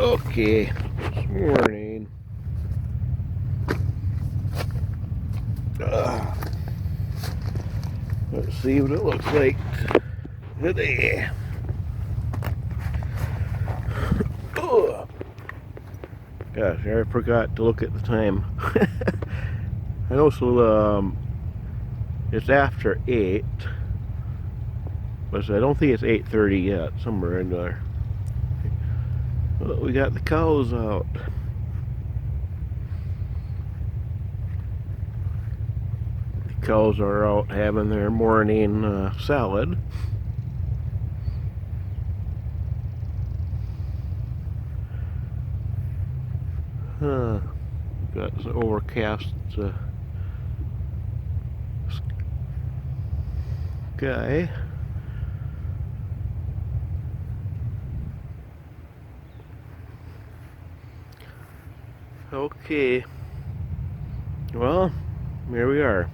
Okay, this morning. Let's see what it looks like today. Gosh, I forgot to look at the time. I know, so it's after 8, but I don't think it's 8:30 yet. Somewhere in there. Well, we got the cows out. The cows are out having their morning salad. Got some overcast sky. Okay, well, here we are.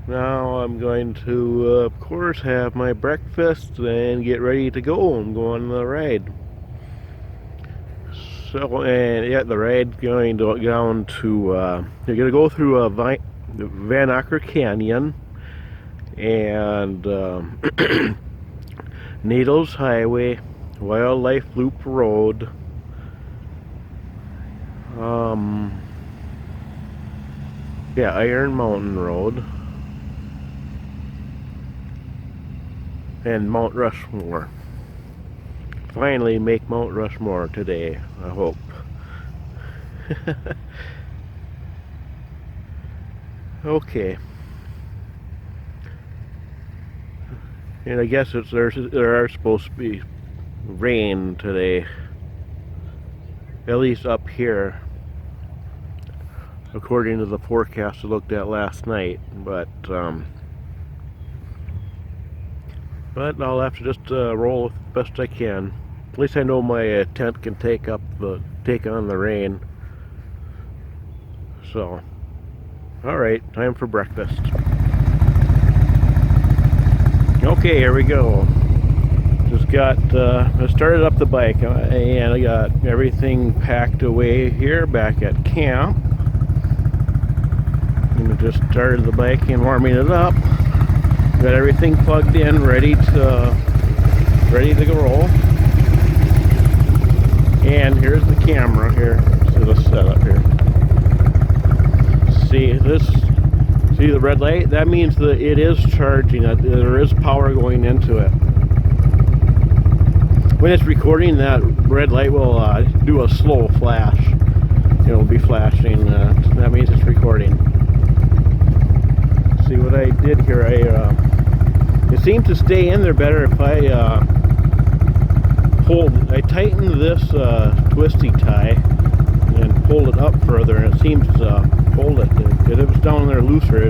Now I'm going to, of course, have my breakfast and get ready to go and go on the ride. So, and yeah, the ride's going to down to, you're going to go through Van Acker Canyon and Needles Highway, Wildlife Loop Road, yeah, Iron Mountain Road, and Mount Rushmore. Finally make Mount Rushmore today, I hope. Okay. And I guess there are supposed to be rain today, at least up here, according to the forecast I looked at last night. But I'll have to just roll the best I can. At least I know my tent can take on the rain. So, all right, time for breakfast. Okay, here we go. Just got I started up the bike and I got everything packed away here back at camp. And just started the bike and warming it up. Got everything plugged in, ready to go roll. And here's the camera here. See the setup here. See the red light? That means that it is charging. There is power going into it. When it's recording, that red light will do a slow flash. It will be flashing. That means it's recording. See what I did here? It seemed to stay in there better if I tightened this twisty tie and pulled it up further, and it seems to hold it. If it was down there looser,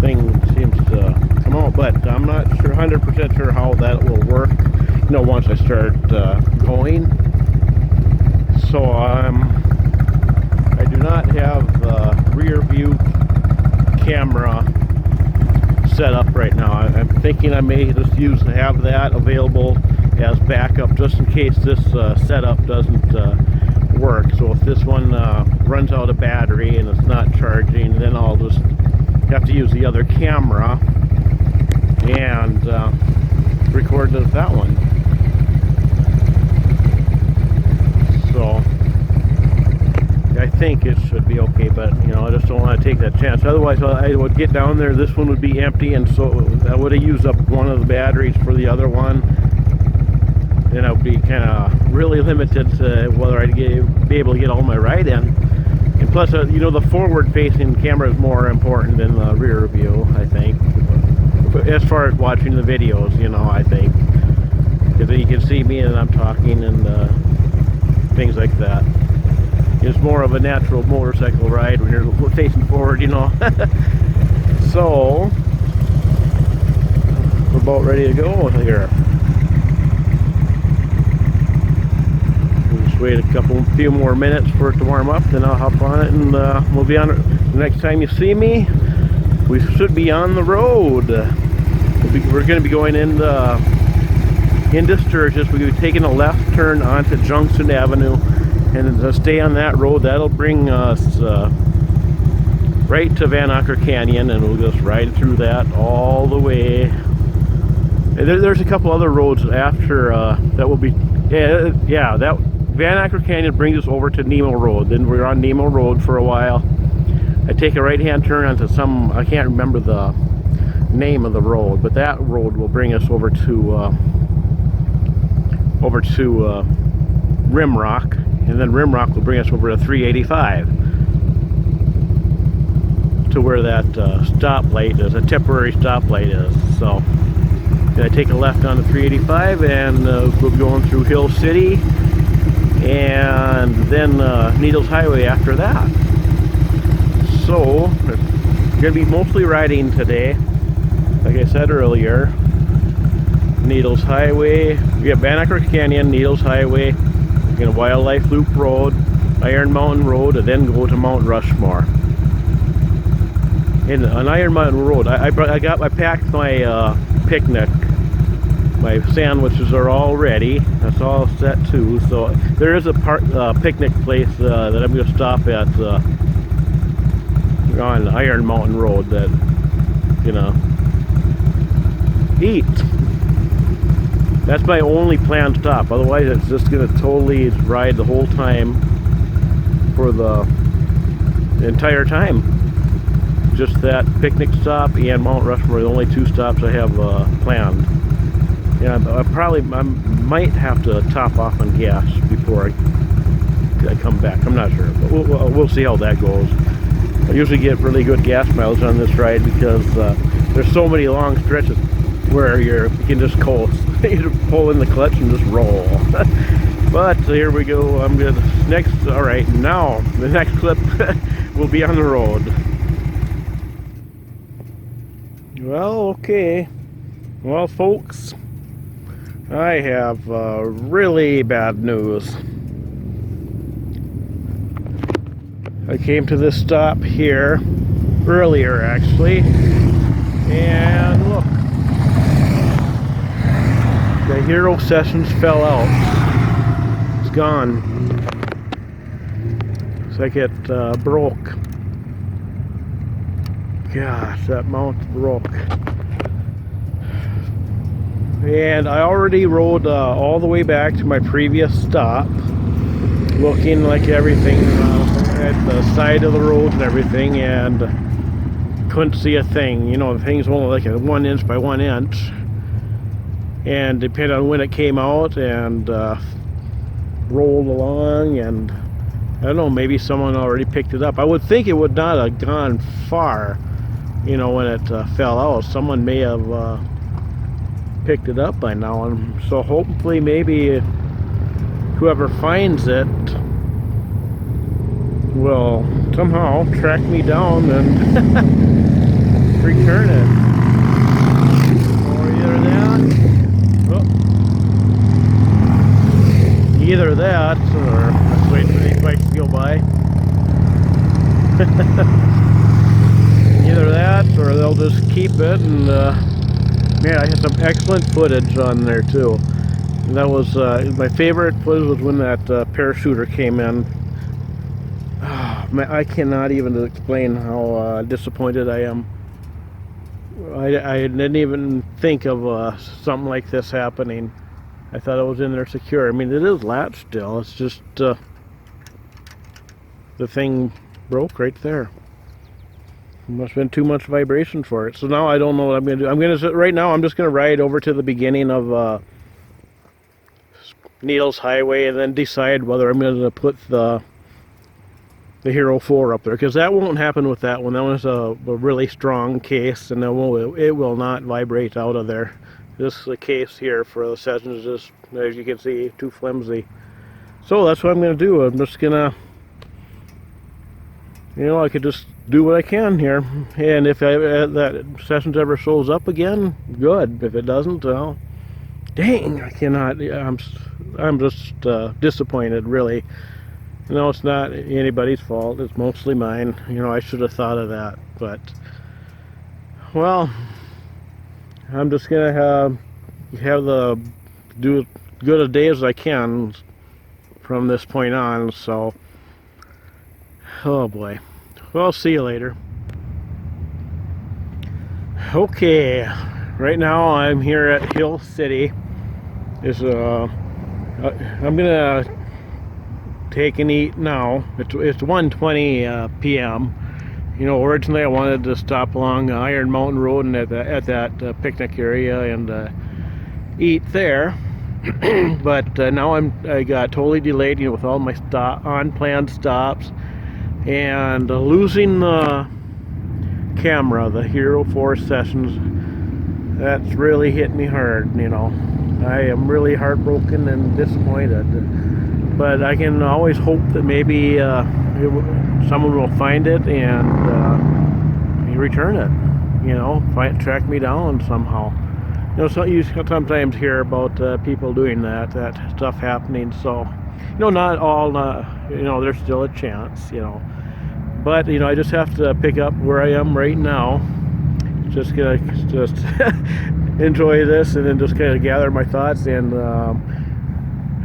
thing seems to come out. But I'm not sure, 100% sure how that will work. Once I start going. So I do not have rear view camera set up right now. I'm thinking I may just have that available as backup just in case this setup doesn't work. So if this one runs out of battery and it's not charging, then I'll just have to use the other camera and record that one. So I think it should be okay, but I just don't want to take that chance. Otherwise, I would get down there, this one would be empty, and so I would have used up one of the batteries for the other one. Then I would be kind of really limited to whether I'd be able to get all my ride in. And plus, the forward-facing camera is more important than the rear view, I think, as far as watching the videos. I think, because then you can see me and I'm talking and things like that. It's more of a natural motorcycle ride when you're facing forward, So, we're about ready to go here. We'll just wait a few more minutes for it to warm up, then I'll hop on it and we'll be on it. The next time you see me, we should be on the road. We're going to be going into into Sturgis. We're going to be taking a left turn onto Junction Avenue and stay on that road. That'll bring us right to Van Acker Canyon, and we'll just ride through that all the way. There's a couple other roads after that will be, yeah, that Van Acker Canyon brings us over to Nemo Road. Then we're on Nemo Road for a while. I take a right-hand turn onto some, I can't remember the name of the road, but that road will bring us over to Rimrock, and then Rimrock will bring us over to 385 to where that stoplight is, a temporary stoplight is. So I take a left onto 385, and we'll be going through Hill City, and then Needles Highway after that. So we're going to be mostly riding today, like I said earlier. Needles Highway, we have Van Acker Canyon, Needles Highway, we're going to Wildlife Loop Road, Iron Mountain Road, and then go to Mount Rushmore. And on Iron Mountain Road, I packed my picnic. My sandwiches are all ready. That's all set too. So there is a picnic place that I'm going to stop at on Iron Mountain Road that, you know, eat. That's my only planned stop. Otherwise, it's just going to totally ride the whole time for the entire time. Just that picnic stop and Mount Rushmore are the only two stops I have planned. Yeah, I might have to top off on gas before I come back. I'm not sure, but we'll see how that goes. I usually get really good gas mileage on this ride because there's so many long stretches where you can just coast. You just pull in the clutch and just roll. But here we go. I'm good. All right, now the next clip will be on the road. Well, okay. Well, folks, I have really bad news. I came to this stop here earlier, actually, and look, the Hero Sessions fell out. It's gone. It's like it broke. Gosh, that mount broke. And I already rode all the way back to my previous stop, looking like everything at the side of the road and everything, and couldn't see a thing. You know, the thing's only like a 1 inch by 1 inch, and depending on when it came out and rolled along, and I don't know, maybe someone already picked it up. I would think it would not have gone far, you know, when it fell out. Someone may have picked it up by now, and so hopefully maybe whoever finds it will somehow track me down and return it. Or either that, or let's wait for these bikes to go by. Either that, or they'll just keep it. And man, I had some excellent footage on there too. And that was my favorite footage was when that parachuter came in. Oh, man, I cannot even explain how disappointed I am. I didn't even think of something like this happening. I thought it was in there secure. I mean, it is latched still. It's just the thing broke right there. Must have been too much vibration for it. So now I don't know what I'm going to do. Right now I'm just going to ride over to the beginning of Needles Highway and then decide whether I'm going to put the Hero 4 up there, because that won't happen with that one. That one's a really strong case, and it will not vibrate out of there. This is the case here for the Sessions, just as you can see, too flimsy. So that's what I'm going to do. I'm just going to, you know, I could just do what I can here, and if that Sessions ever shows up again, good. If it doesn't, well, dang, I cannot. I'm just disappointed, really. You know, it's not anybody's fault. It's mostly mine. You know, I should have thought of that, but well, I'm just gonna have the do as good a day as I can from this point on. So, oh boy. Well, see you later. Okay, right now I'm here at Hill City. I'm gonna take and eat now. It's 1:20 p.m. You know, originally I wanted to stop along Iron Mountain Road and at that picnic area and eat there. But now I got totally delayed, you know, with all my unplanned stops and losing the camera, the Hero 4 Sessions. That's really hit me hard, you know. I am really heartbroken and disappointed. But I can always hope that maybe someone will find it and return it. You know, track me down somehow. You know, so you sometimes hear about people doing that stuff happening. So, you know, not all. You know, there's still a chance. You know, but you know, I just have to pick up where I am right now. Just gonna enjoy this and then just kind of gather my thoughts and.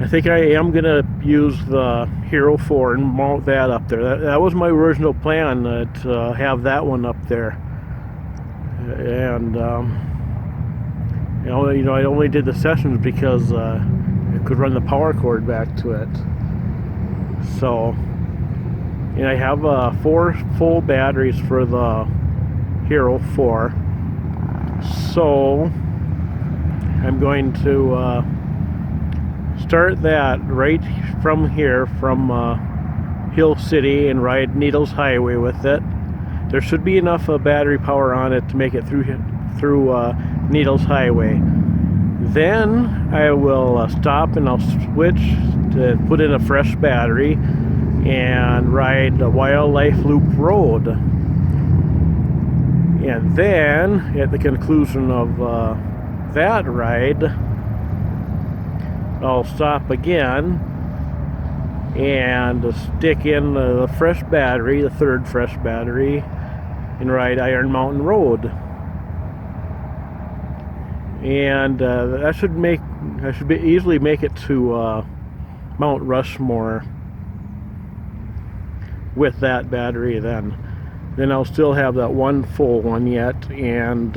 I think I am going to use the Hero 4 and mount that up there. That was my original plan, to have that one up there. And, you know, I only did the Sessions because I could run the power cord back to it. So, and I have 4 full batteries for the Hero 4. So, I'm going to... start that right from here, from Hill City, and ride Needles Highway with it. There should be enough battery power on it to make it through Needles Highway. Then I will stop and I'll switch to put in a fresh battery and ride the Wildlife Loop Road. And then at the conclusion of that ride, I'll stop again and stick in the fresh battery, the 3rd fresh battery, and ride Iron Mountain Road. And I should easily make it to Mount Rushmore with that battery then. Then I'll still have that one full one yet, and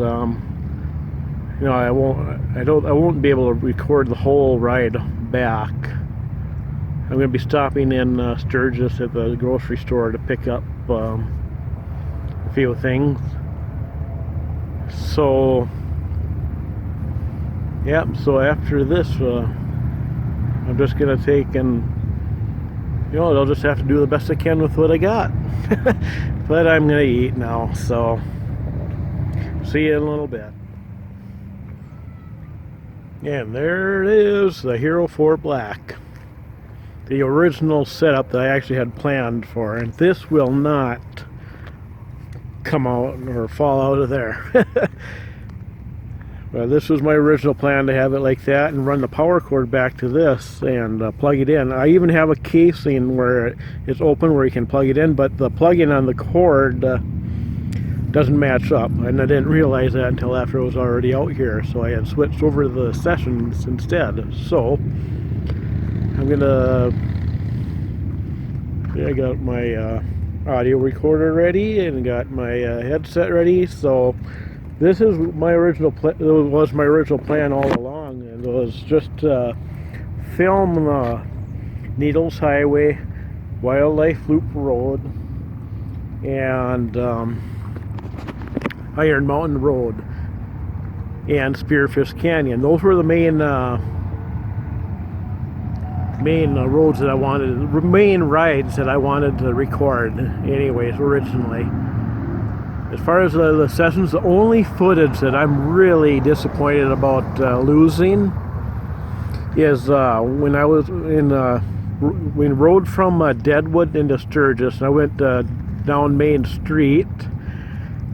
you know, I won't be able to record the whole ride back. I'm going to be stopping in Sturgis at the grocery store to pick up a few things. So, yeah, so after this, I'm just going to take and, you know, I'll just have to do the best I can with what I got. But I'm going to eat now, so see you in a little bit. And there it is, the Hero 4 Black. The original setup that I actually had planned for. And this will not come out or fall out of there. Well, this was my original plan, to have it like that and run the power cord back to this and plug it in. I even have a casing where it's open where you can plug it in, but the plug-in on the cord doesn't match up, and I didn't realize that until after it was already out here, so I had switched over to the Sessions instead. So I'm gonna, I got my audio recorder ready and got my headset ready. So this is my original was my original plan all along, and it was just film the Needles Highway, Wildlife Loop Road, and Iron Mountain Road and Spearfish Canyon. Those were the main roads that I wanted, main rides that I wanted to record anyways originally. As far as the Sessions, the only footage that I'm really disappointed about losing is when I was in we rode from Deadwood into Sturgis, and I went down Main Street,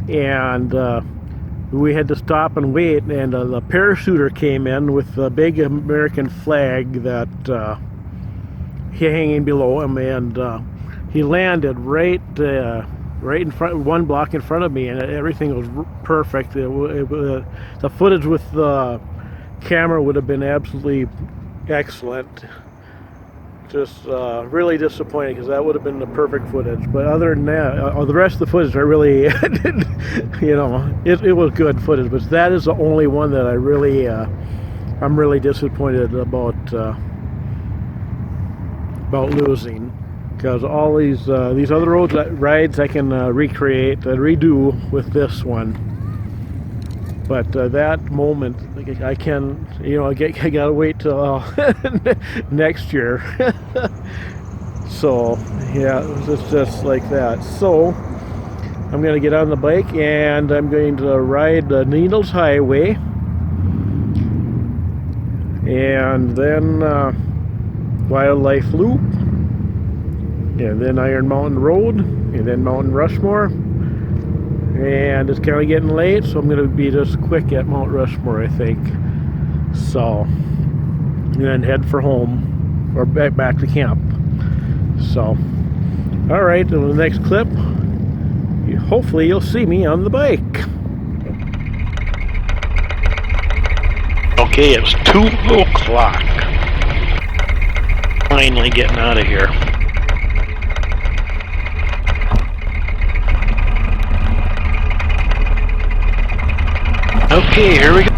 and we had to stop and wait, and the parachuter came in with the big American flag that hanging below him, and he landed right in front, 1 block in front of me, and everything was perfect. The footage with the camera would have been absolutely excellent. Just really disappointed because that would have been the perfect footage. But other than that, the rest of the footage I really, you know, it was good footage. But that is the only one that I really, I'm really disappointed about losing. Because all these other rides I can recreate and redo with this one. But that moment, I can, you know, I gotta wait till next year. So, yeah, it's just like that. So, I'm gonna get on the bike and I'm going to ride the Needles Highway, and then Wildlife Loop, and then Iron Mountain Road, and then Mountain Rushmore. And it's kind of getting late, so I'm going to be just quick at Mount Rushmore, I think. So, and then head for home, or back to camp. So, alright, in the next clip, hopefully you'll see me on the bike. Okay, it's 2 o'clock. Finally getting out of here. Okay, here we go.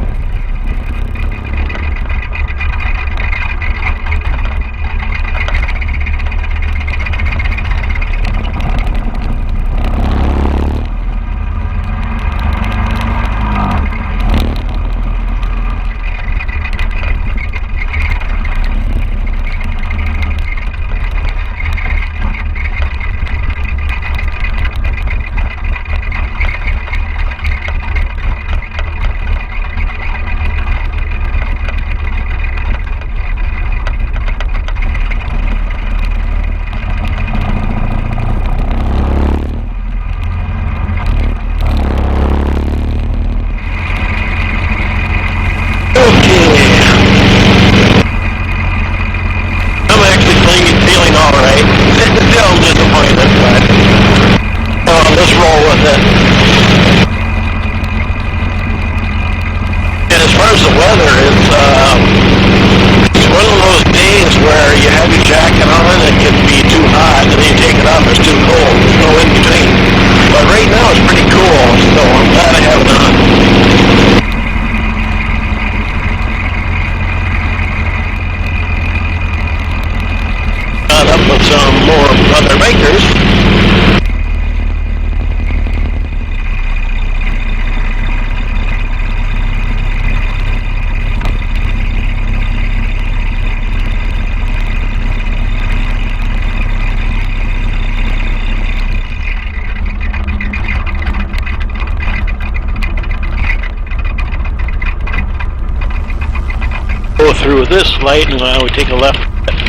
Through this light, and I would take a left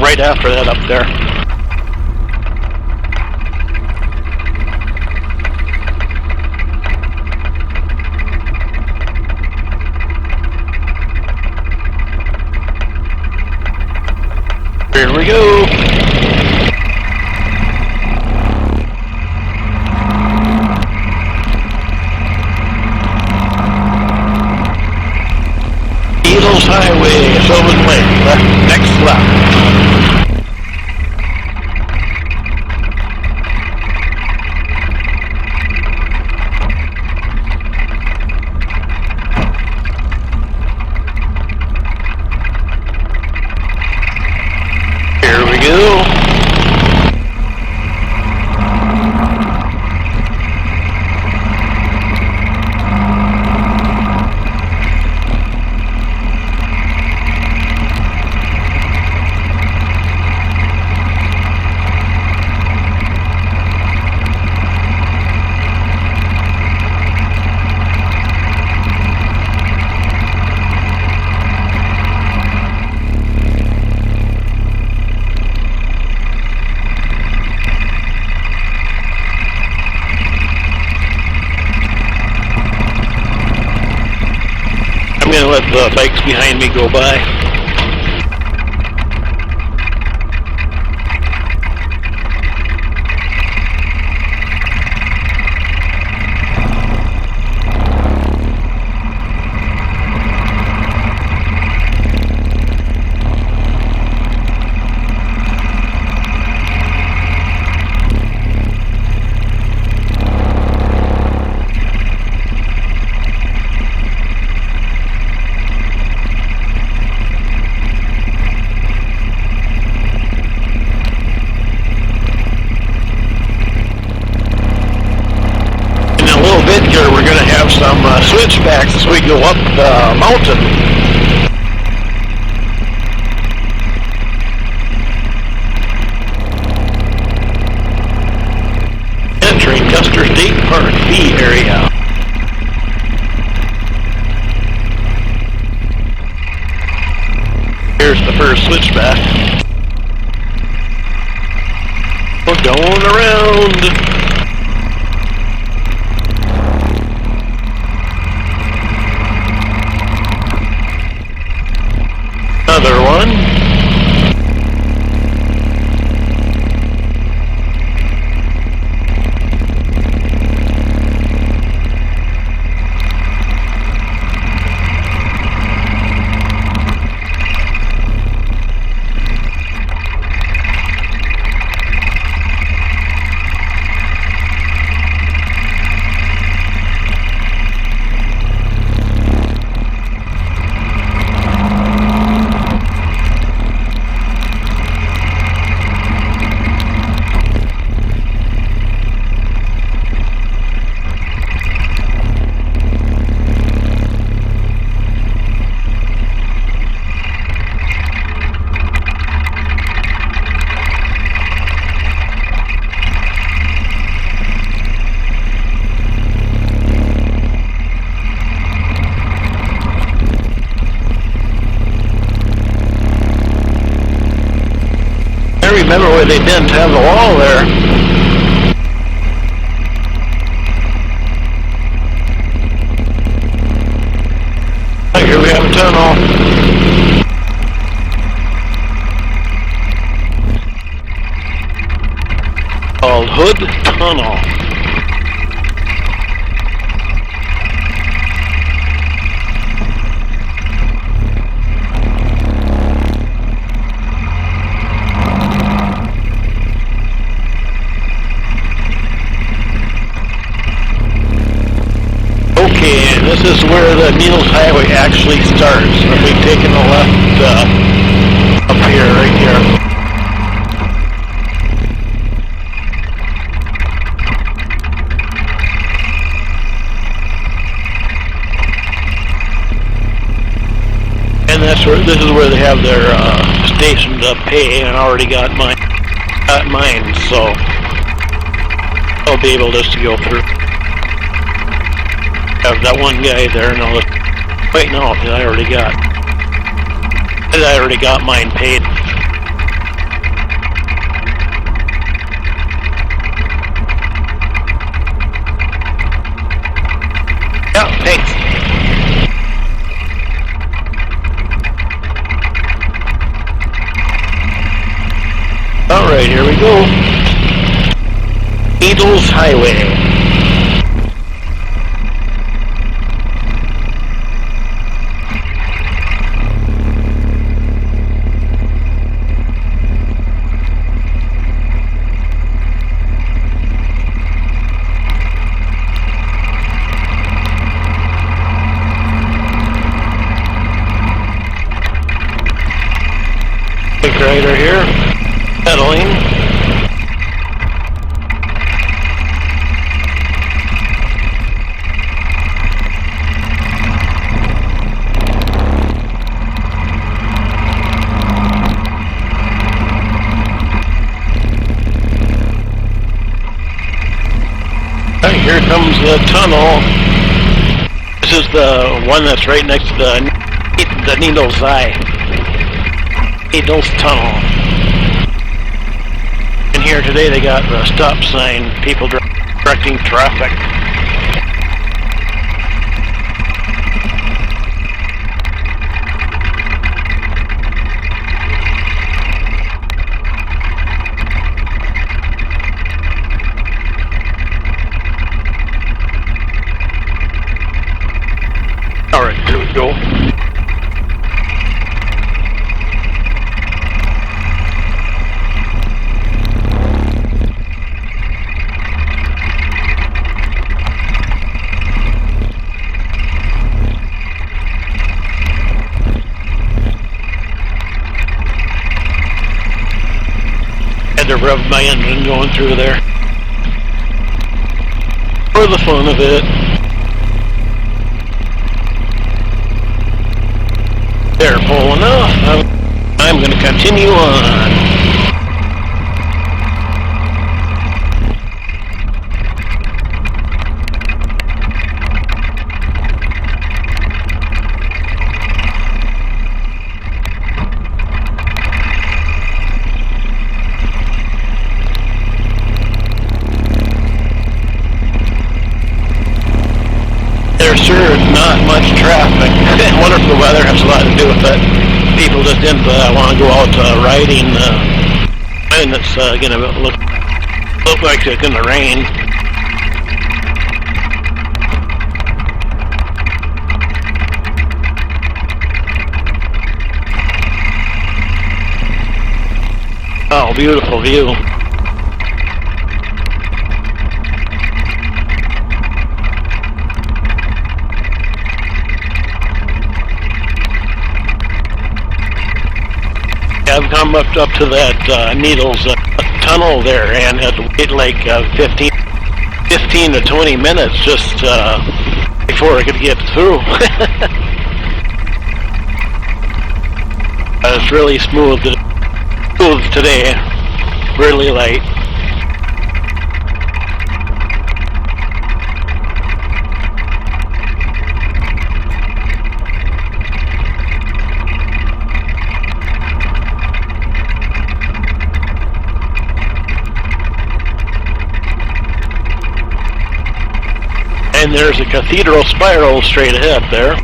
right after that up there. Here we go. Needles Highway, Sylvan Lake, next left. Here we go. I'm going to let the bikes behind me go by. switchbacks as we go up the mountain. Entering Custer State Park B area. Here's the first switchback. We're going around. Another one. I remember where they didn't have the wall there. Here we have a tunnel. Called Hood Tunnel. Okay, and this is where the Needles Highway actually starts. We've taken a left up here, right here. And that's where, this is where they have their station to pay, and I already got mine, so I'll be able just to go through. Have that one guy there, and I'll just wait. No, I already got mine paid. Yeah, thanks. All right, here we go. Needles Highway. Right here, pedaling. Right, here comes the tunnel. This is the one that's right next to the Needles Eye. Needles Tunnel. And here today they got the stop sign, people directing traffic. Alright, here we go. To rev my engine going through there for the fun of it. I'm going to continue on. There sure is not much traffic. I wonder if the weather has a lot to do with it. People just didn't want to go out riding, and it's going to look like it's going to rain. Oh, beautiful view. I've come up to that Needles tunnel there and had to wait like 15 to 20 minutes just before I could get through. It's really smooth today, really light. And there's a cathedral spiral straight ahead there.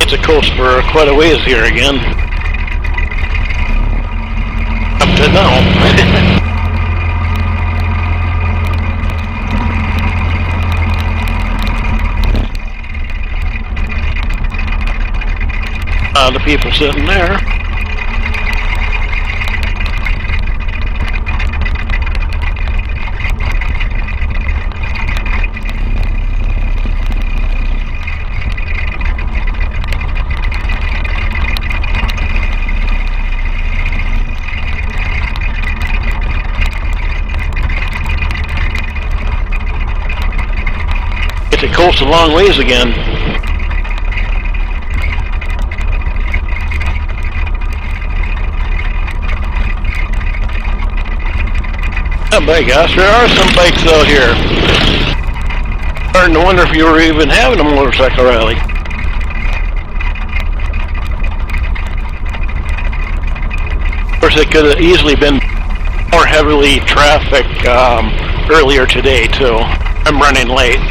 It's a coast for quite a ways here again. Up to now. The people sitting there. Get the coast a long ways again. Oh my gosh, there are some bikes out here. Starting to wonder if you were even having a motorcycle rally. Of course, it could have easily been more heavily trafficked earlier today too. I'm running late.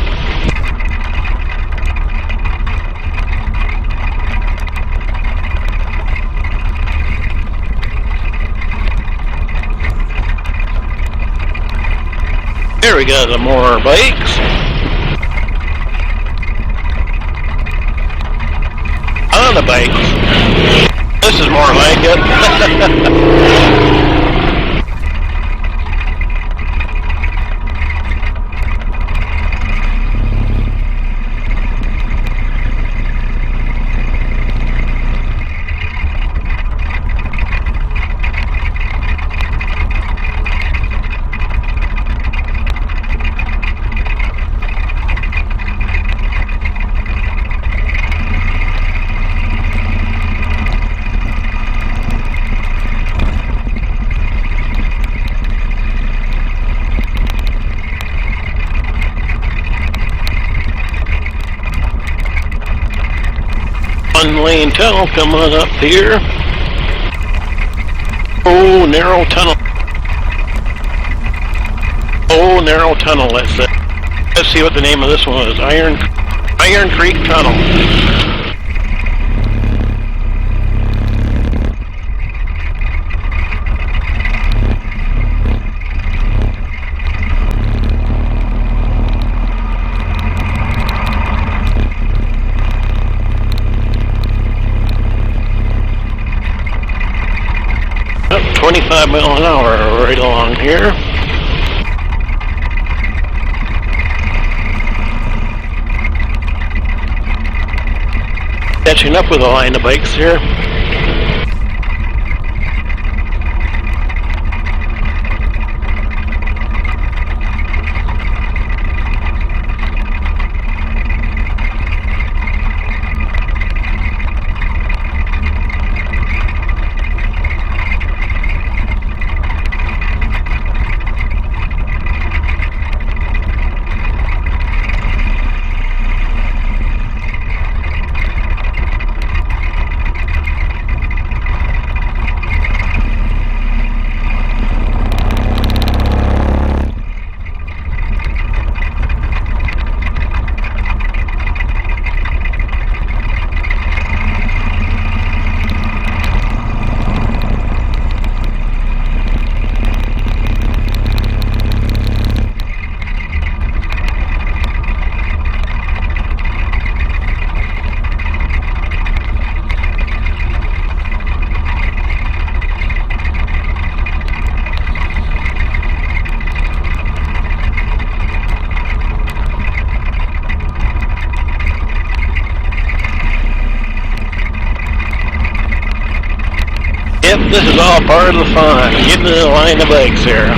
There we got some more bikes. On the bikes. This is more like it. One-lane tunnel coming up here. Oh, narrow tunnel. Oh, narrow tunnel, let's see what the name of this one is. Iron Creek Tunnel. Up 25 miles an hour right along here. catching up with a line of bikes here. Yep, this is all part of the fun, getting in the line of bikes here.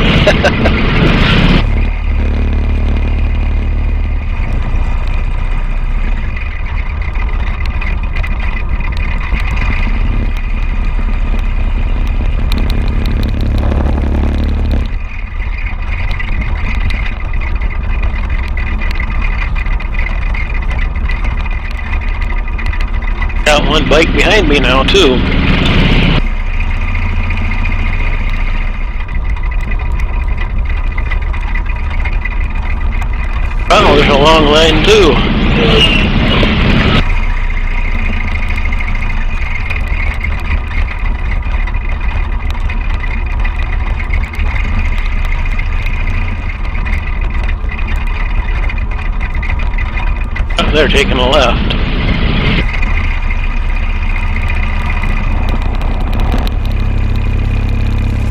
Got one bike behind me now too. Oh, there's a long line too. Oh, they're taking a left.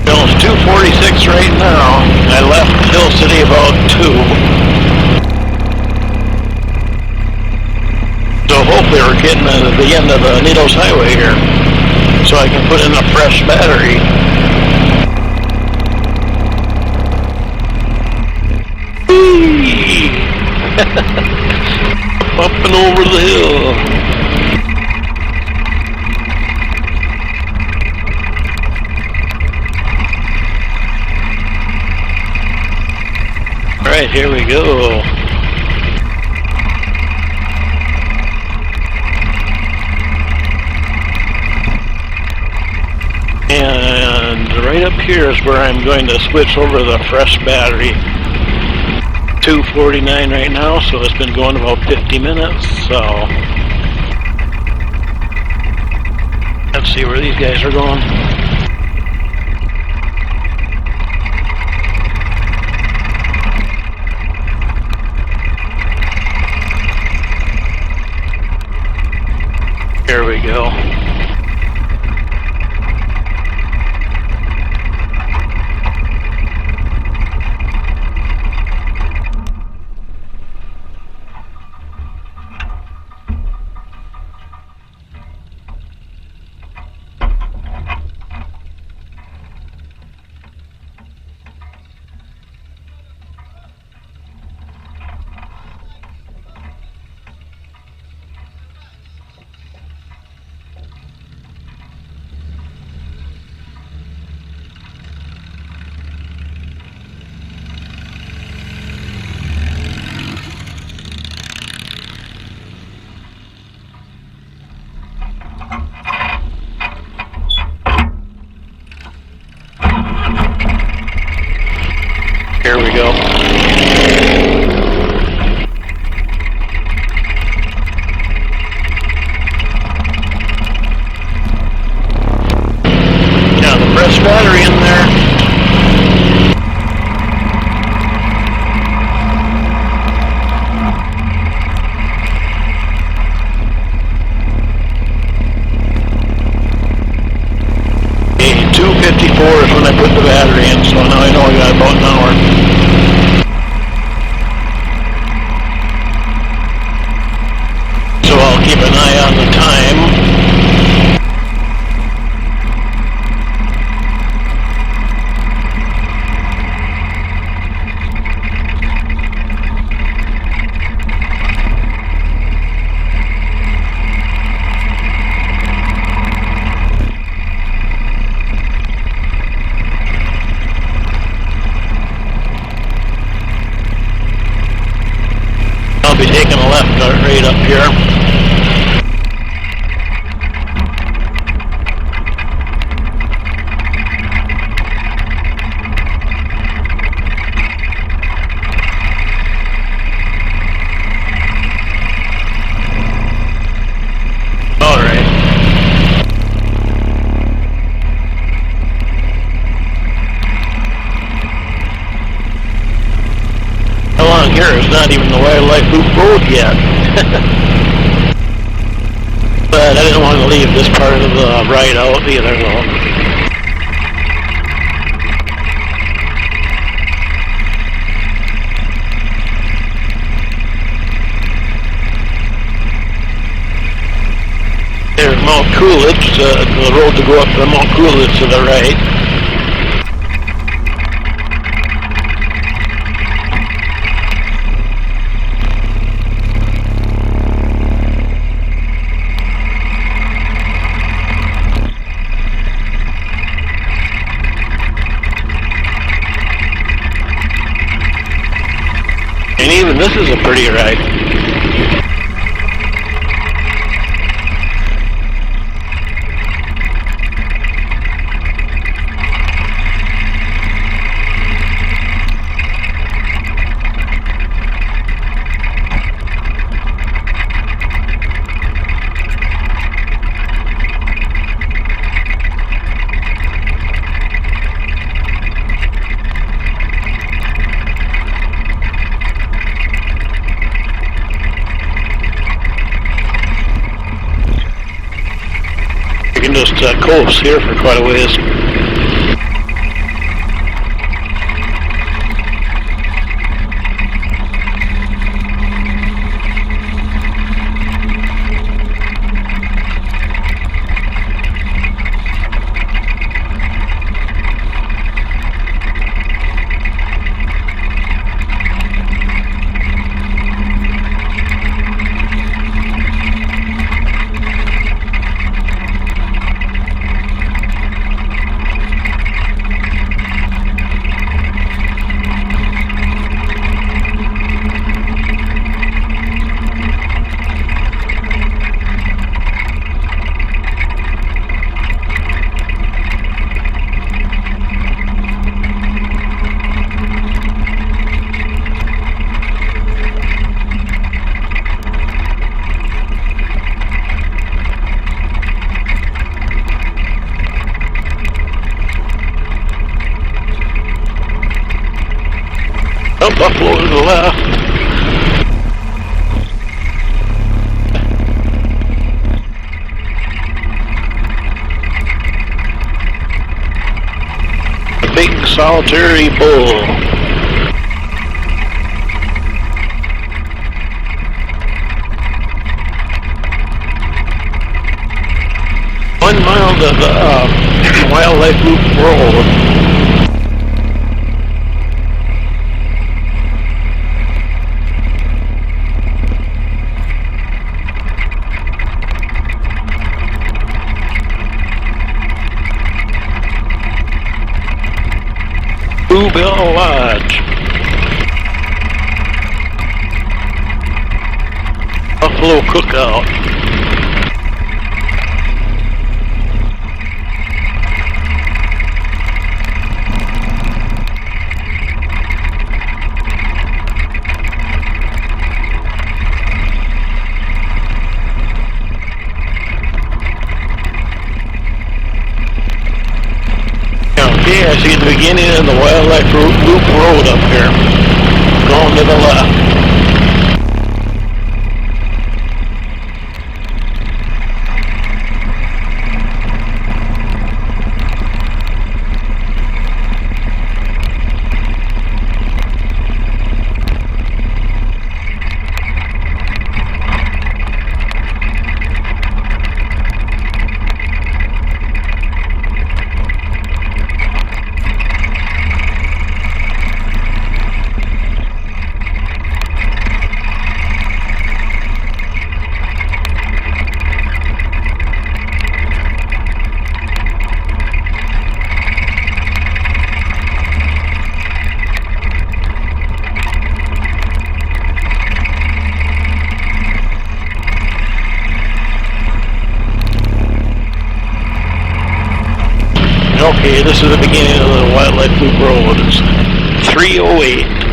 Well, it's 2:46 right now. I left Hill City about 2. So hopefully we're getting to the end of the Needles Highway here, so I can put in a fresh battery. Whee! Up and over the hill. All right, here we go. And right up here is where I'm going to switch over the fresh battery. 2:49 right now, so it's been going about 50 minutes, so let's see where these guys are going. Here we go. Here we go. Got the fresh battery in there. Okay, 2:54 is when I put the battery in, so now I know I got about an hour. So I'll keep an eye on the time. not even the wildlife loop road yet. But I didn't want to leave this part of the ride out either, though. There's Mount Coolidge, the road to go up to Mount Coolidge to the right. And even this is a pretty ride. Just coast here for quite a ways. Oh, buffalo to the left. A big solitary bull. One mile to the wildlife loop road. Bluebell Lodge. Buffalo Cookout. Okay, I see the beginning of the wildlife loop road up here, going to the left. Okay, this is the beginning of the wildlife loop road. It's 308.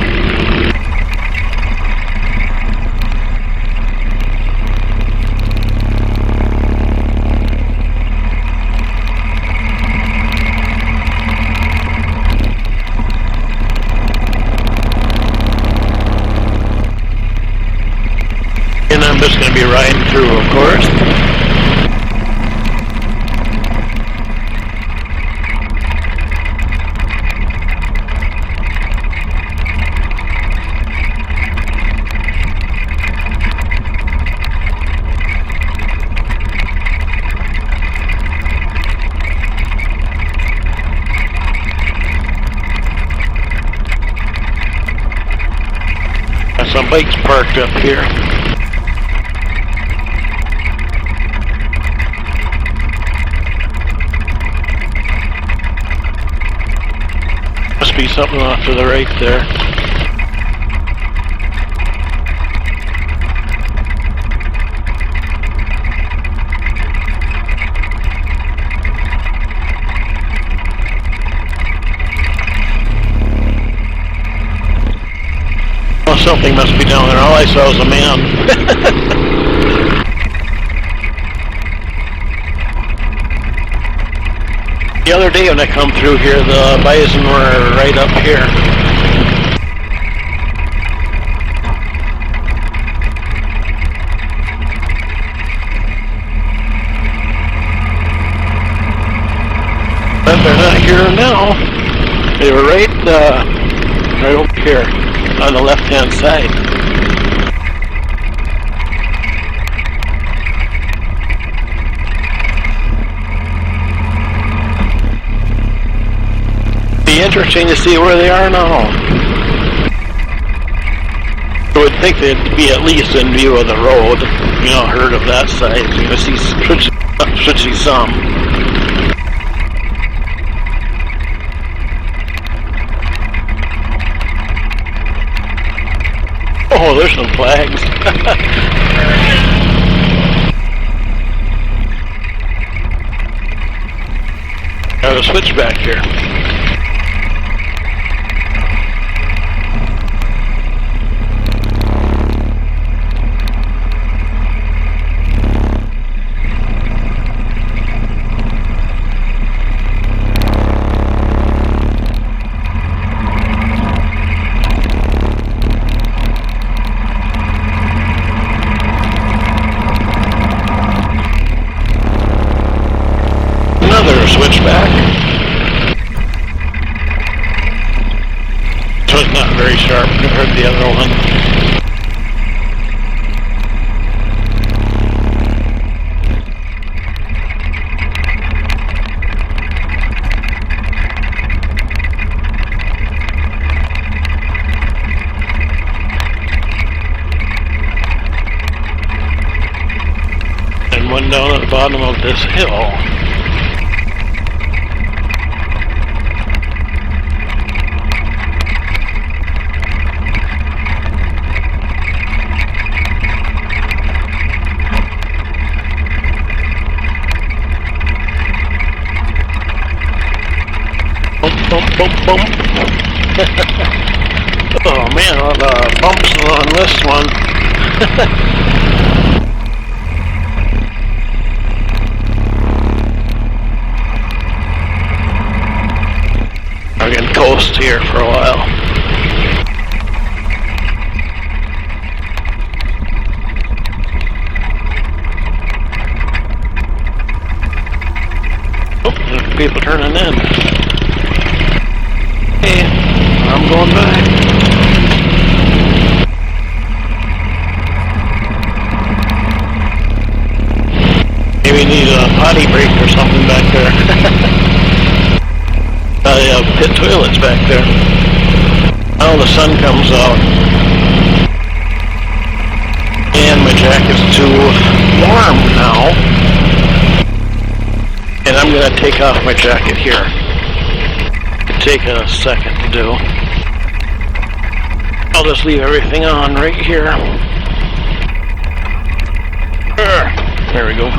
I'm just going to be riding through, of course. Some bikes parked up here. Must be something off to the right there. Something must be down there. All I saw was a man. The other day when I come through here, the bison were right up here. But they're not here now. They were right over here on the left-hand side. Be interesting to see where they are now. I would think they'd be at least in view of the road. You know, herd of that size. You know, should see some. Oh, there's some flags. Got a switch back here. Switchback. So it's not very sharp compared to the other one. And one down at the bottom of this hill. Bump. Oh man, all the bumps on this one. I'm gonna coast here for a while. Oh, there's people turning in. I'm going back. Maybe need a potty break or something back there. Pit toilets back there. Now the sun comes out. And my jacket's too warm now. And I'm going to take off my jacket here. Take a second to do. I'll just leave everything on right here. There we go.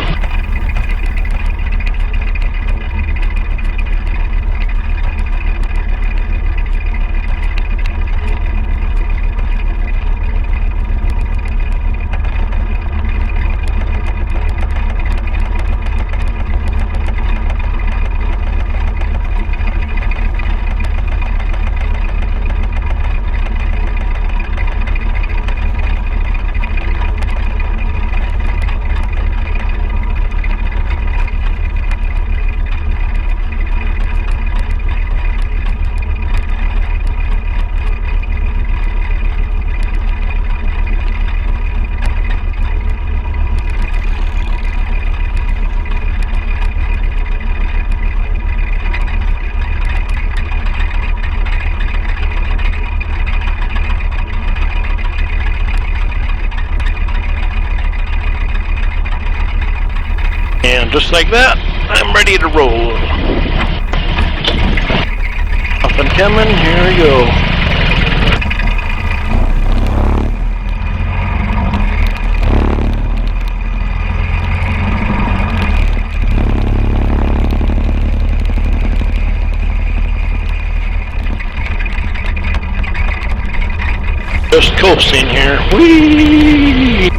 And just like that, I'm ready to roll. Up and coming, here we go. Just coasting here. Whee!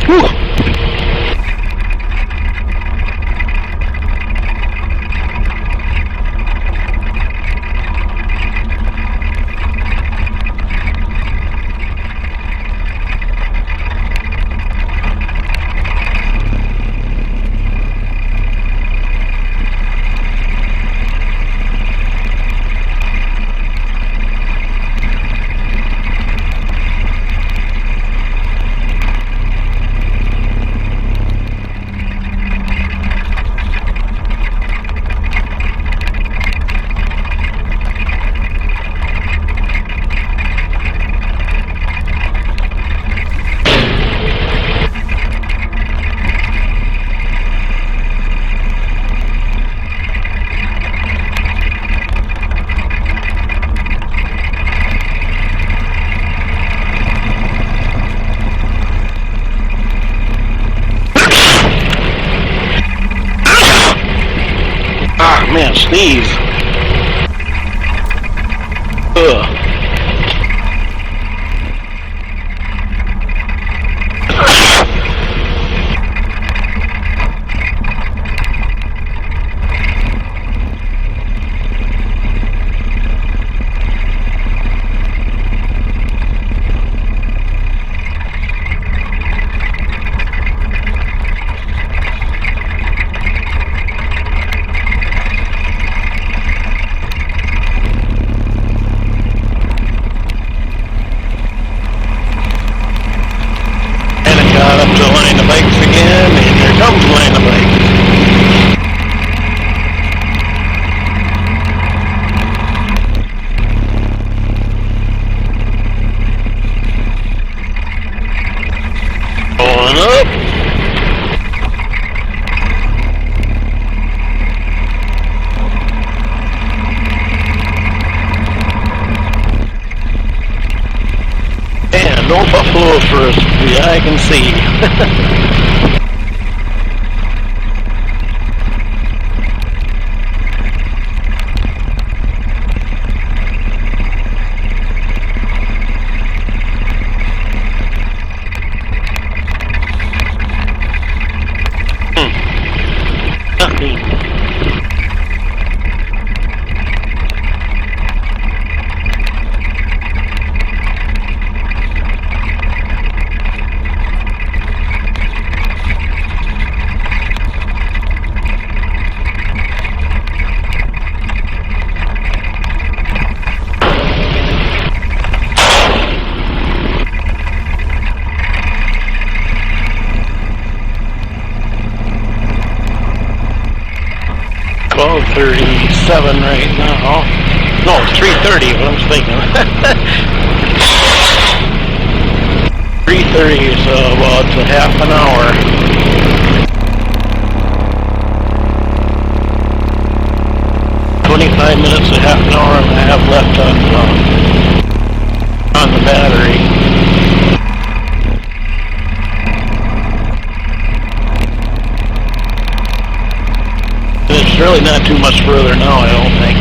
Whew. Man, sneeze. Ugh. Up to line the bikes again, and here comes line the bikes. Going up. And no buffaloes for us, the eye can see. Nothing. 12:37 right now. No, it's 3:30, what I'm thinking. 3:30, so well, it's a half an hour. 25 minutes, a half an hour and a half left on the battery. It's really not too much further now, I don't think.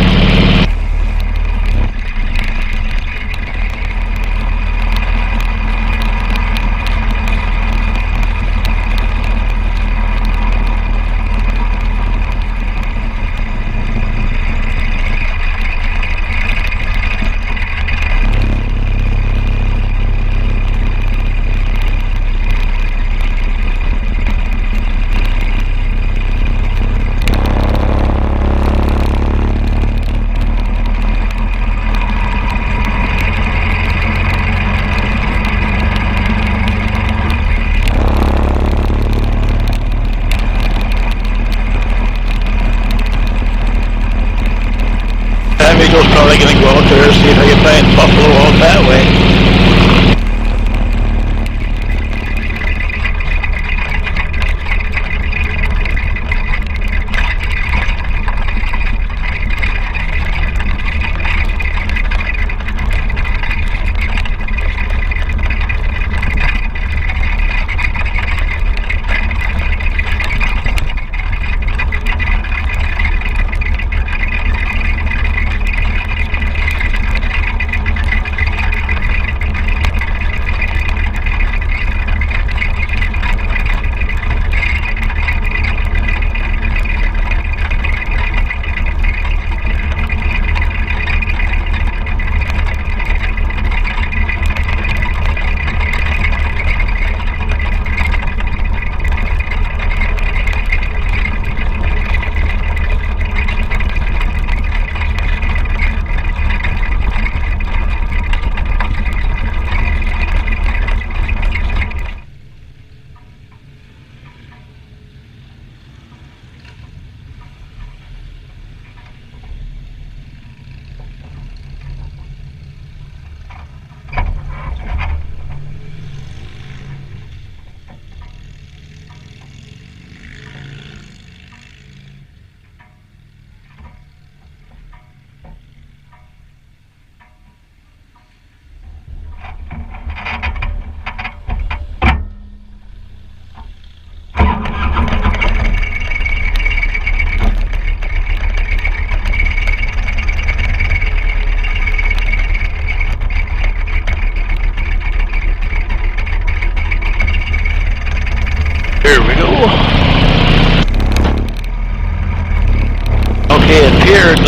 figured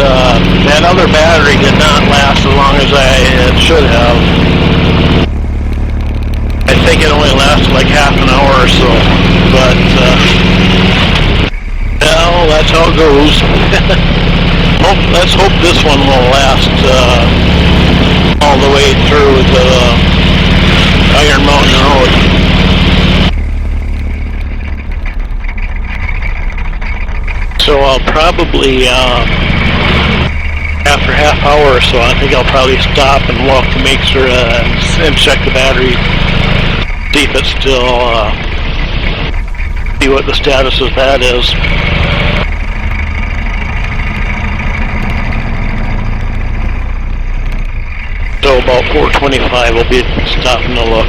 that other battery did not last as long as it should have. I think it only lasted like half an hour or so, but well, that's how it goes. Let's hope this one will last all the way through the Iron Mountain Road. So I'll probably, after half hour or so, I think I'll probably stop and walk to make sure and check the battery, see if it's still, see what the status of that is. So about 4:25 we'll be stopping to look.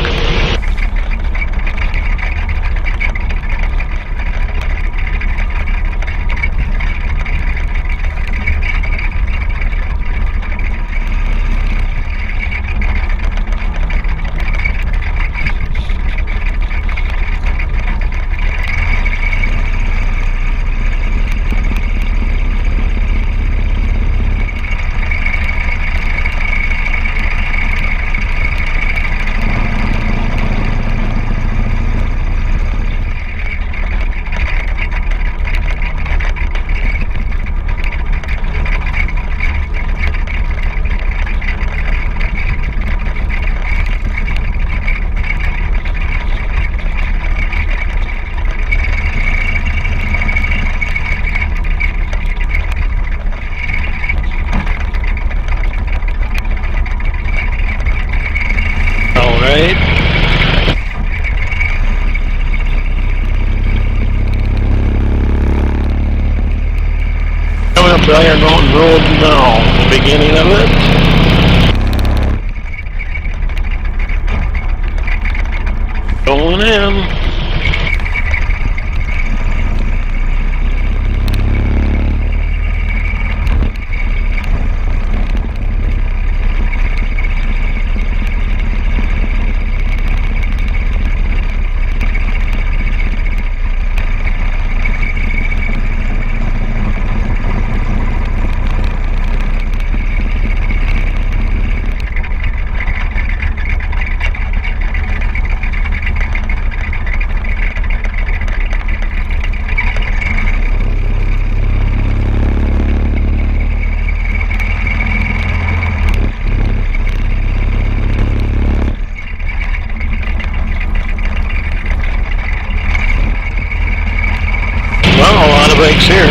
Iron Mountain Road now, the beginning of it. Going in. Brakes here.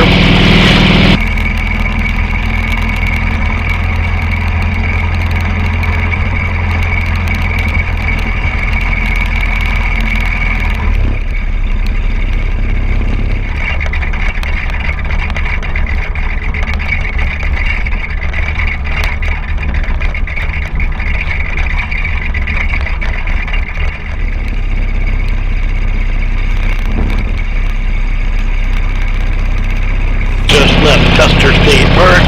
Custer State Park.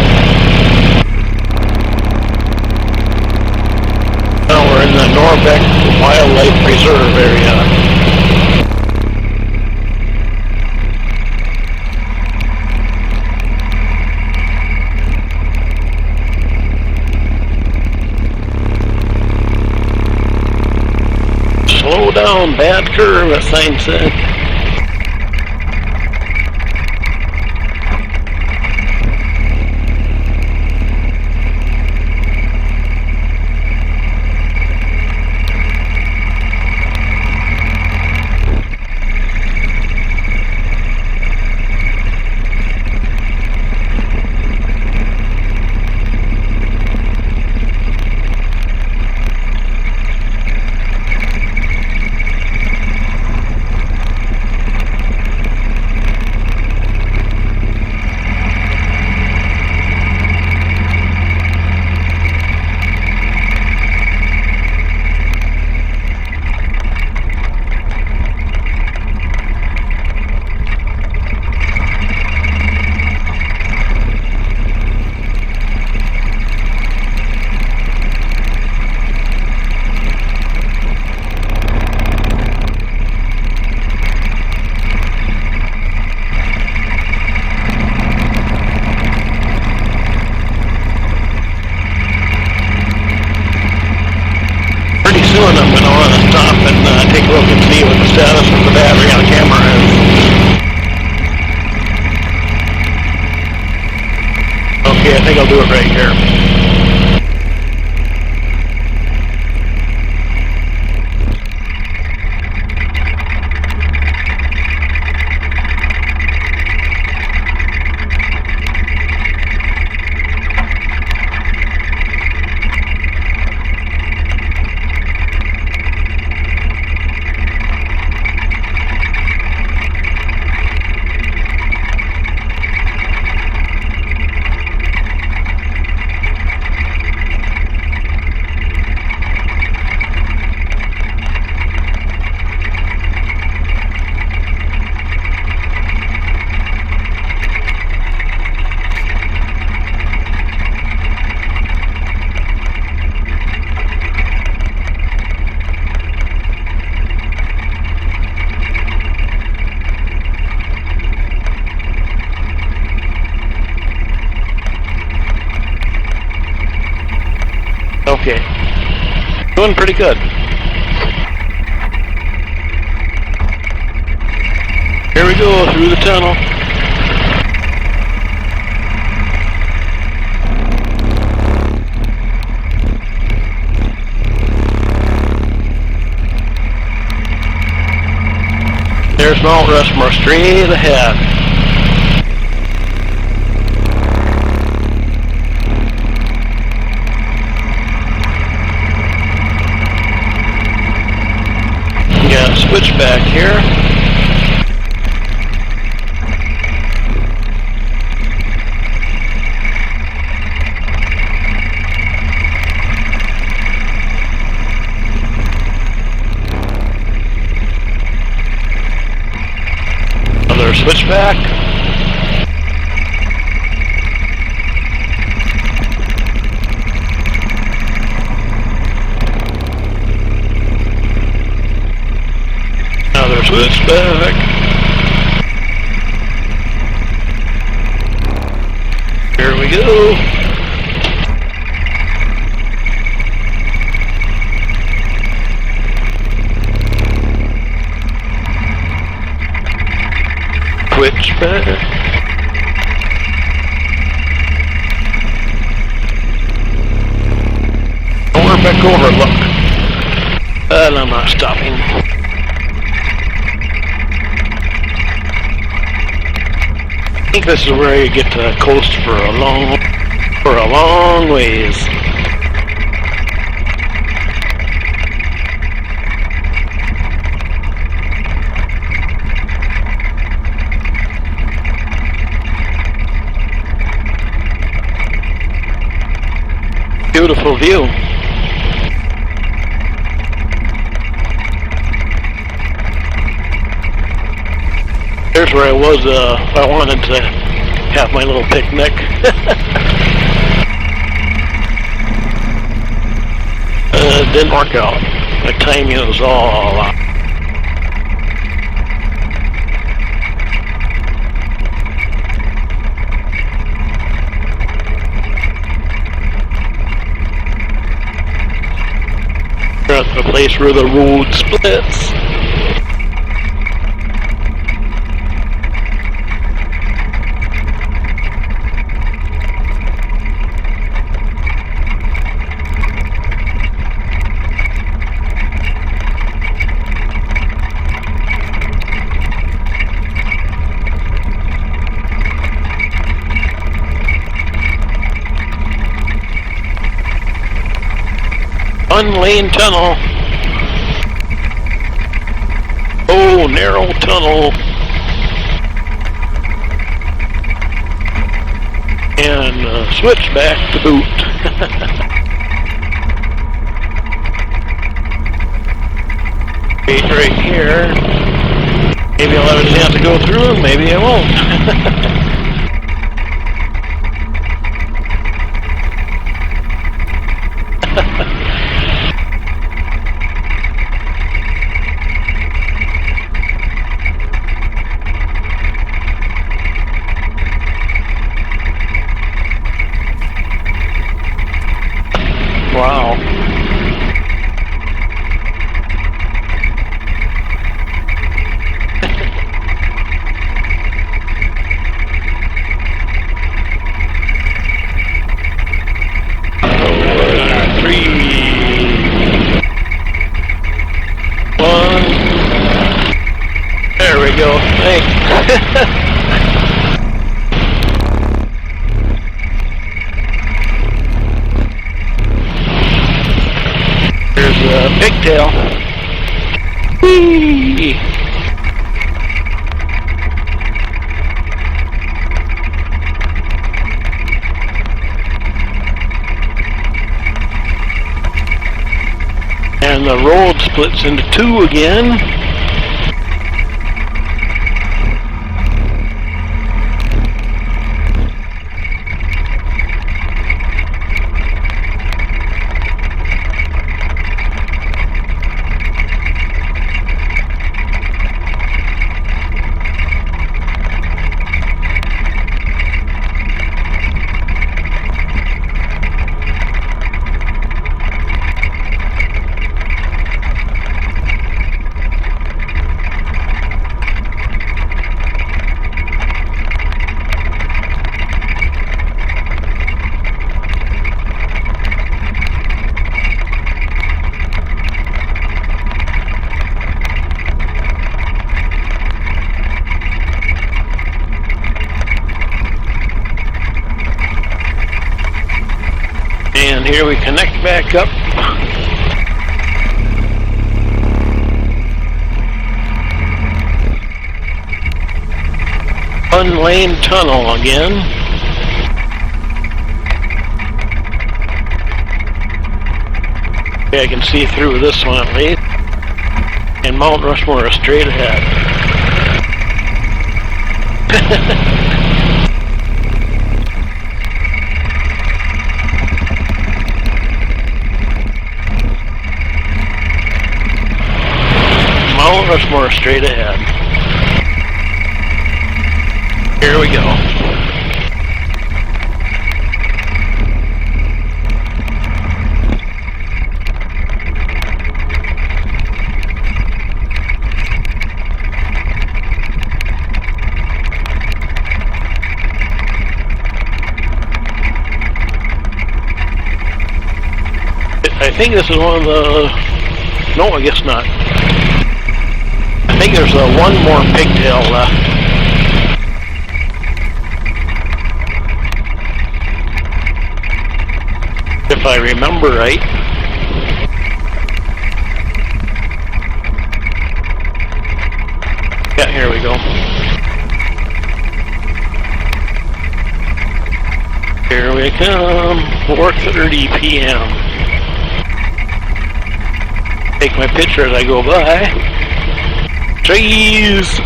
Now we're in the Norbeck Wildlife Preserve area. Slow down, bad curve, that sign said. take a look and see what the status of the battery on the camera is. Okay, I think I'll do it right here. Okay, doing pretty good. Here we go through the tunnel. There's Mount Rushmore straight ahead. Switch back here. Another switchback. Another switchback. Here we go. Switchback. We're back over, look. And I'm not stopping. I think this is where you get to coast for a long ways. Beautiful view. There's where I was, I wanted to have my little picnic. It didn't work out. My timing was all out. We're at the place where the road splits. One-lane tunnel. Oh, narrow tunnel. And switch back to boot. Right here. Maybe I'll have a chance to go through, maybe I won't. Wow. There's a pigtail. Whee! And the road splits into two again. And here we connect back up. One-lane tunnel again. Okay, I can see through this one at least. And Mount Rushmore is straight ahead. Mount Rushmore straight ahead. Here we go. I think this is one of the... No, I guess not. I think there's one more pigtail left. If I remember right. Yeah, here we go. Here we come. 4:30 p.m. Take my picture as I go by. Trees!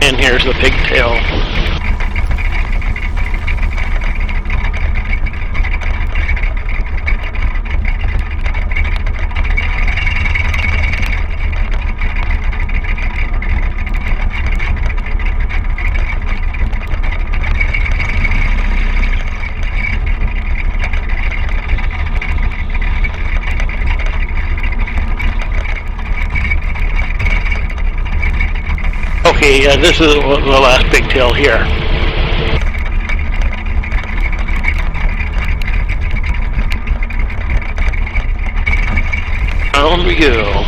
And here's the pigtail. Okay, this is the last pigtail here. Down we go.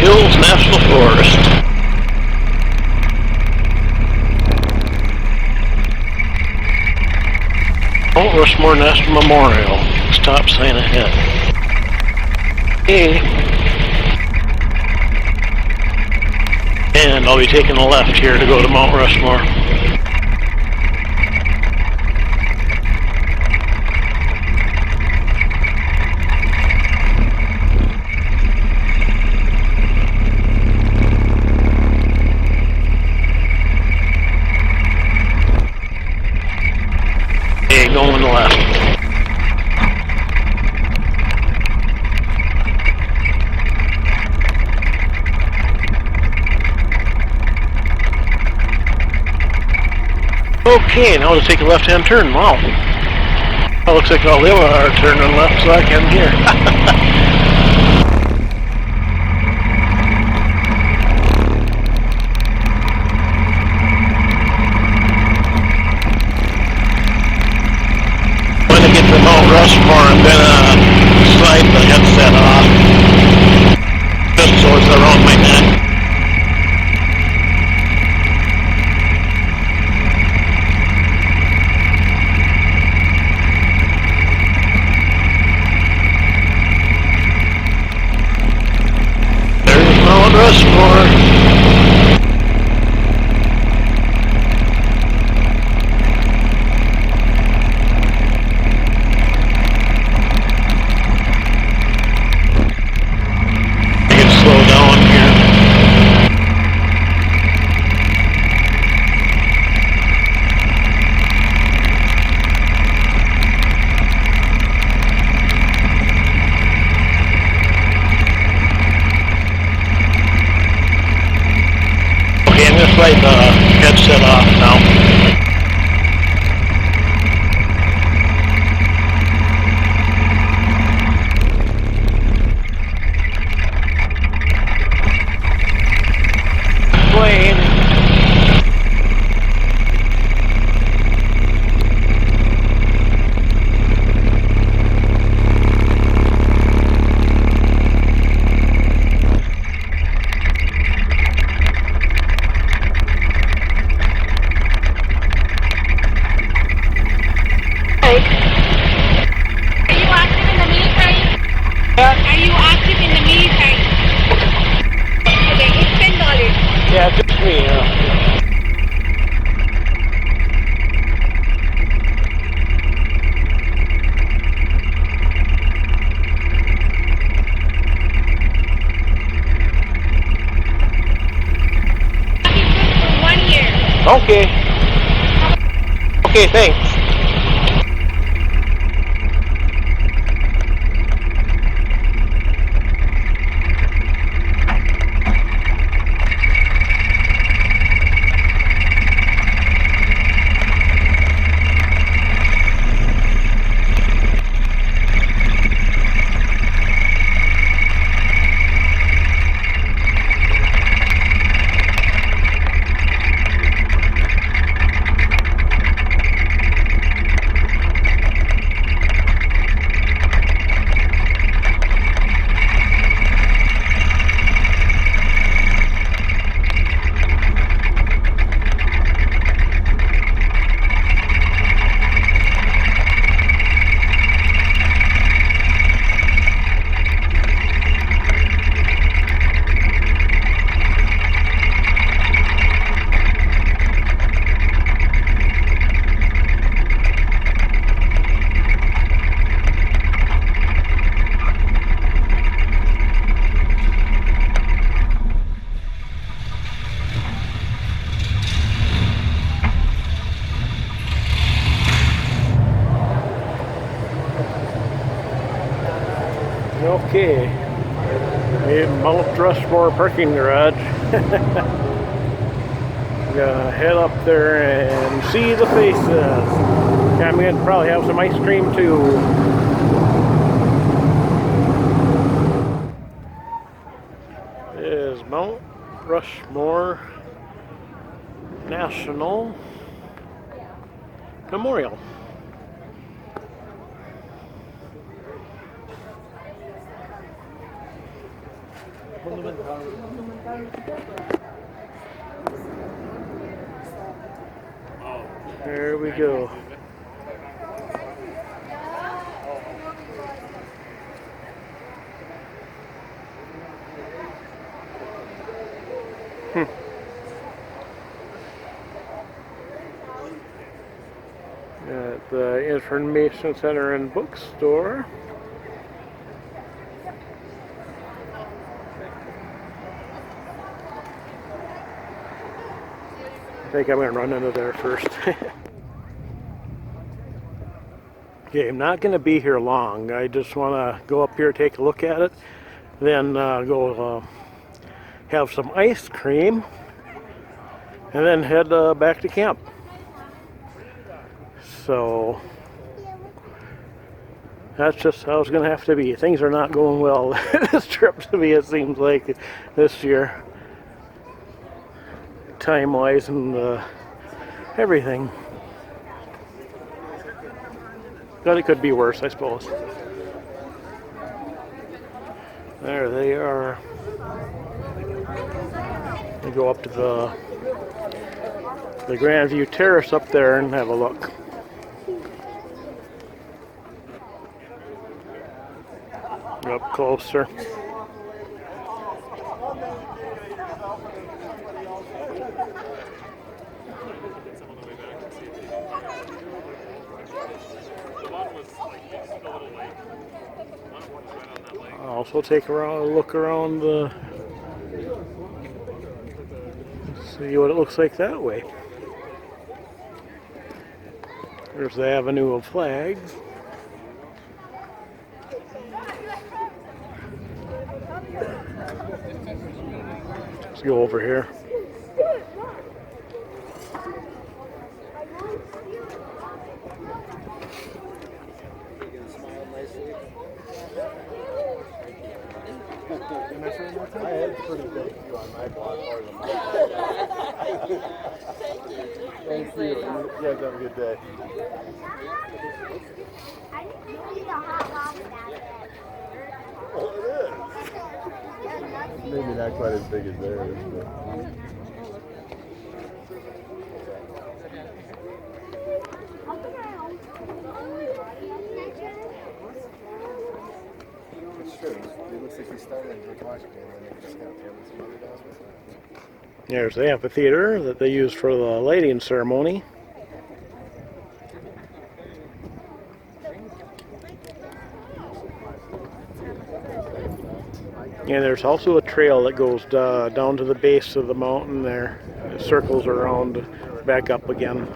Hills National Forest. Mount Rushmore National Memorial. Stop sign ahead. Hey. And I'll be taking a left here to go to Mount Rushmore. Going left. Okay, now to take a left-hand turn. Wow. That looks like all the other are turning left, so I can here. When I get to Mount Rushmore, I'm gonna slide the headset off, just so it's around my neck. Mount Rushmore. I can slow down here. Okay, I'm gonna slide the headset off now. Plane. Yeah, just me. For 1 year. Okay. Okay, thanks. Okay, Mount Rushmore parking garage. Gonna head up there and see the faces. I'm gonna probably have some ice cream too. This is Mount Rushmore National Memorial. There we go. At the Information Center and Bookstore. I think I'm going to run into there first. Okay, I'm not going to be here long. I just want to go up here, take a look at it, then go have some ice cream, and then head back to camp. So that's just how it's going to have to be. Things are not going well this trip to me, it seems like, this year. Time-wise and everything. But it could be worse, I suppose. There they are. We go up to the Grandview Terrace up there and have a look. Up closer. Also take a look around the, see what it looks like that way. There's the Avenue of Flags. Let's go over here. I had a pretty big view on my blog. Thank you. You guys have a good day. Oh, it is. Maybe not quite as big as theirs, but. It's true. It looks like we started with watching it and then they just kind of tailored some other dogs with it. There's the amphitheater that they use for the lighting ceremony. And there's also a trail that goes down to the base of the mountain there. It circles around back up again.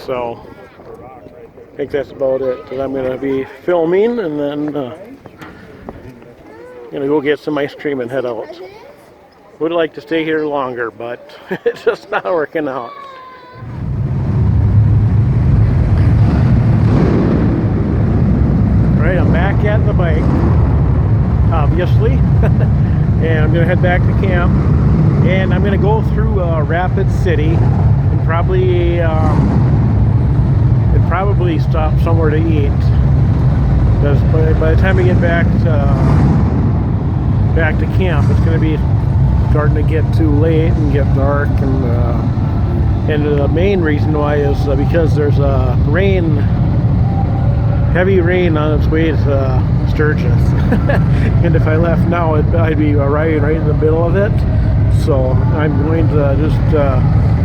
So I think that's about it. And I'm going to be filming and then going to go get some ice cream and head out. Would like to stay here longer, but it's just not working out. Right, I'm back at the bike, obviously, and I'm going to head back to camp, and I'm going to go through Rapid City and probably stop somewhere to eat, because by the time we get back to camp, it's going to be starting to get too late and get dark, and the main reason why is because there's heavy rain on its way to Sturgis. And if I left now, I'd be right in the middle of it. So I'm going to just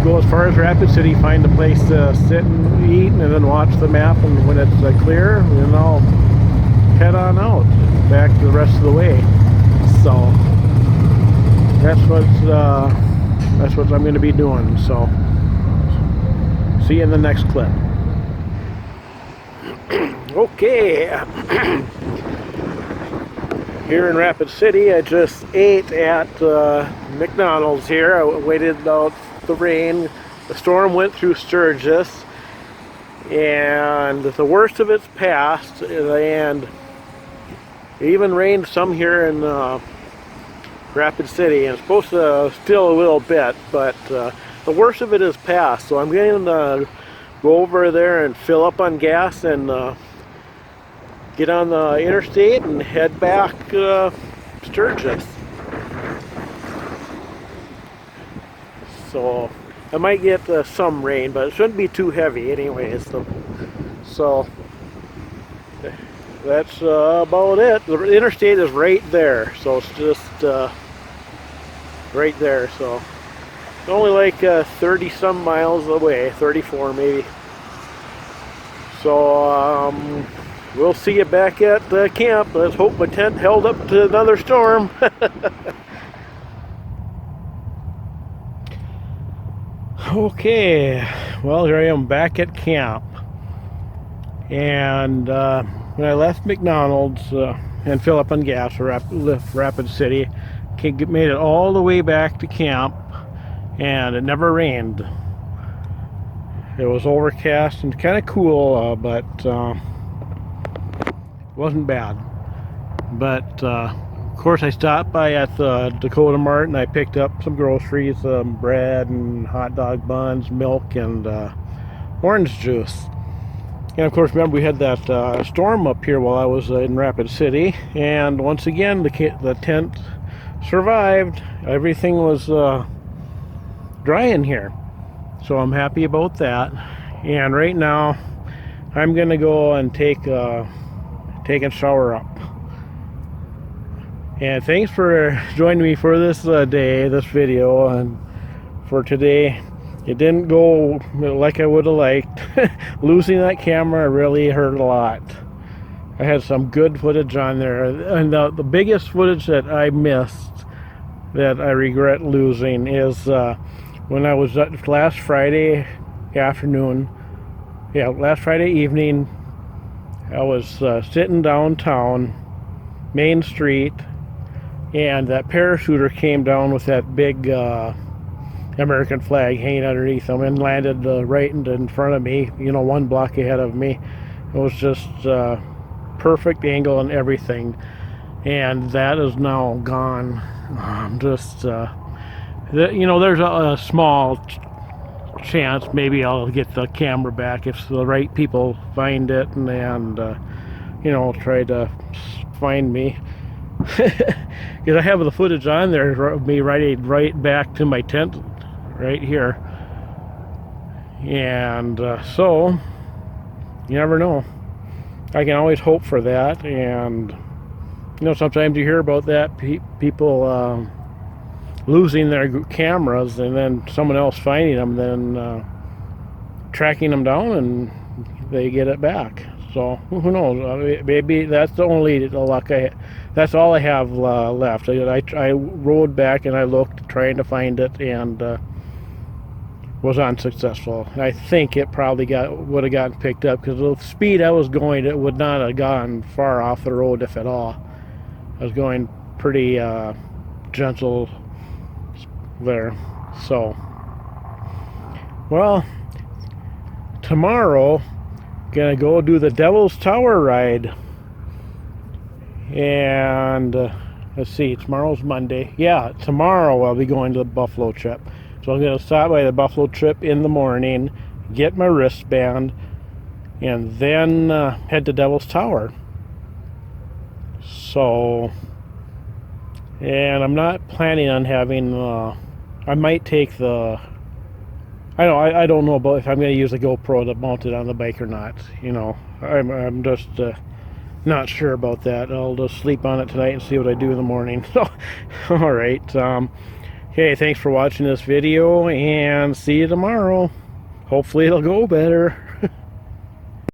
go as far as Rapid City, find a place to sit and eat, and then watch the map, and when it's clear, then I'll head on out back the rest of the way. So that's what I'm going to be doing. So see you in the next clip. Okay. Here in Rapid City, I just ate at McDonald's here. I waited out the rain. The storm went through Sturgis, and the worst of it's past, and it even rained some here in Rapid City, and it's supposed to still a little bit, but the worst of it is past. So I'm going to go over there and fill up on gas and get on the interstate and head back Sturgis. So I might get some rain, but it shouldn't be too heavy anyways. So that's about it. The interstate is right there, so it's just right there. So it's only like 30 some miles away, 34 maybe. So we'll see you back at the camp. Let's hope my tent held up to another storm. Okay, well, here I am back at camp. And when I left McDonald's and fill up on gas for Rapid City, made it all the way back to camp, and it never rained. It was overcast and kind of cool, but wasn't bad. But of course, I stopped by at the Dakota Mart and I picked up some groceries, bread and hot dog buns, milk, and orange juice. And of course, remember we had that storm up here while I was in Rapid City, and once again the tent survived. Everything was dry in here, so I'm happy about that. And right now, I'm gonna go and take a shower up. And thanks for joining me for this this video, and for today. It didn't go like I would have liked. Losing that camera really hurt a lot. I had some good footage on there, and the biggest footage that I missed, that I regret losing, is when I was last Friday afternoon. Yeah, last Friday evening, I was sitting downtown, Main Street, and that parachuter came down with that big American flag hanging underneath him and landed right in front of me, you know, 1 block ahead of me. It was just perfect angle and everything, and that is now gone. You know, there's a small chance maybe I'll get the camera back if the right people find it and you know, try to find me. Because I have the footage on there of me riding right back to my tent right here, and so you never know. I can always hope for that, and you know, sometimes you hear about that, people losing their cameras and then someone else finding them, then tracking them down, and they get it back. So who knows? Maybe that's the only luck that's all I have left. I rode back and I looked trying to find it, and was unsuccessful. I think it probably would have gotten picked up, because the speed I was going, it would not have gone far off the road, if at all. I was going pretty gentle there. So, well, tomorrow gonna go do the Devil's Tower ride, and let's see, tomorrow's Monday. Yeah, tomorrow I'll be going to the Buffalo trip. So I'm going to stop by the Buffalo trip in the morning, get my wristband, and then head to Devil's Tower. So, and I'm not planning on having, I might take the, I don't know about if I'm going to use the GoPro to mount it on the bike or not. You know, I'm just not sure about that. I'll just sleep on it tonight and see what I do in the morning. So, all right. Okay, thanks for watching this video, and see you tomorrow. Hopefully it'll go better.